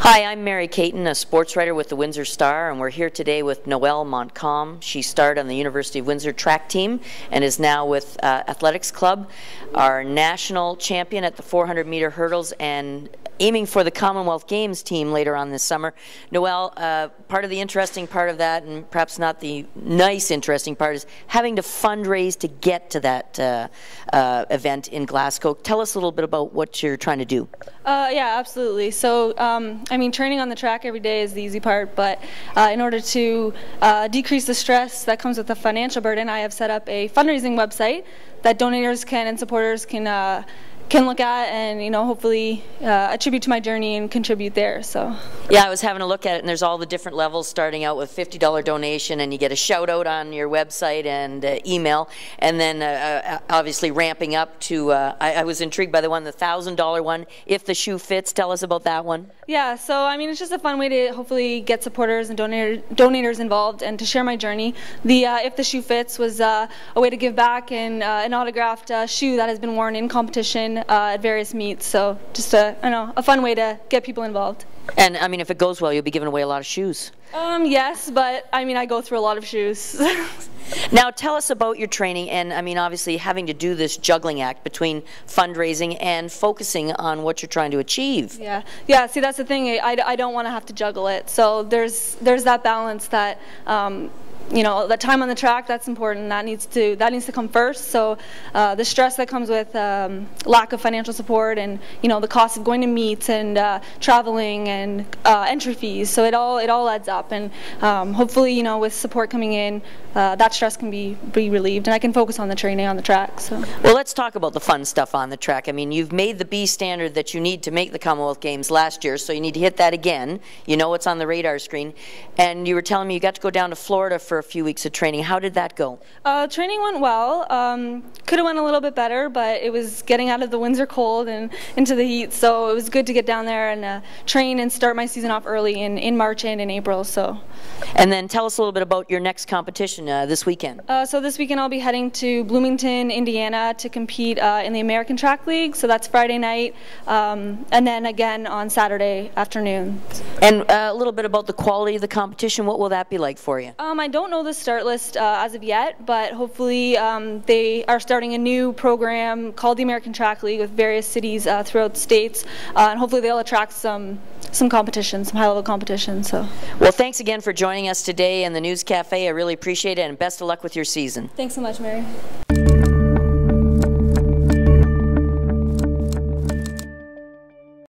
Hi, I'm Mary Caton, a sports writer with the Windsor Star, and we're here today with Noelle Montcalm. She starred on the University of Windsor track team and is now with Athletics Club, our national champion at the 400-meter hurdles and aiming for the Commonwealth Games team later on this summer. Noelle, part of the interesting part of that, and perhaps not the nice interesting part, is having to fundraise to get to that event in Glasgow. Tell us a little bit about what you're trying to do. Yeah, absolutely. So, I mean, training on the track every day is the easy part, but in order to decrease the stress that comes with the financial burden, I have set up a fundraising website that donors and supporters can look at and, you know, hopefully attribute to my journey and contribute there. So yeah, I was having a look at it, and there's all the different levels, starting out with $50 donation, and you get a shout out on your website and email, and then obviously ramping up to I was intrigued by the $1,000 one, if the shoe fits. Tell us about that one. Yeah, so I mean, it's just a fun way to hopefully get supporters and donators involved and to share my journey. The If the Shoe Fits was a way to give back and an autographed shoe that has been worn in competition at various meets. So just a fun way to get people involved. And I mean, if it goes well, you'll be giving away a lot of shoes. Yes, but I mean, I go through a lot of shoes. Now tell us about your training, and I mean, obviously having to do this juggling act between fundraising and focusing on what you're trying to achieve. Yeah. See, that's the thing. I don't want to have to juggle it. So there's that balance that you know, the time on the track, that's important. That needs to come first. So the stress that comes with lack of financial support, and, you know, the cost of going to meets and traveling and entry fees. So it all adds up, and hopefully, you know, with support coming in, that stress can be relieved, and I can focus on the training on the track. So well, let's talk about the fun stuff on the track. I mean, you've made the B standard that you need to make the Commonwealth Games last year, so you need to hit that again. You know it's on the radar screen, and you were telling me you got to go down to Florida for a few weeks of training. How did that go? Training went well. Could have went a little bit better, but it was getting out of the Windsor cold and into the heat, so it was good to get down there and train and start my season off early in March and in April. So. And then tell us a little bit about your next competition this weekend. So this weekend I'll be heading to Bloomington, Indiana to compete in the American Track League, so that's Friday night, and then again on Saturday afternoon. And a little bit about the quality of the competition. What will that be like for you? I don't know the start list as of yet, but hopefully they are starting a new program called the American Track League with various cities throughout the states, and hopefully they'll attract some competition, some high-level competition. So. Well, thanks again for joining us today in the News Cafe. I really appreciate it, and best of luck with your season. Thanks so much, Mary.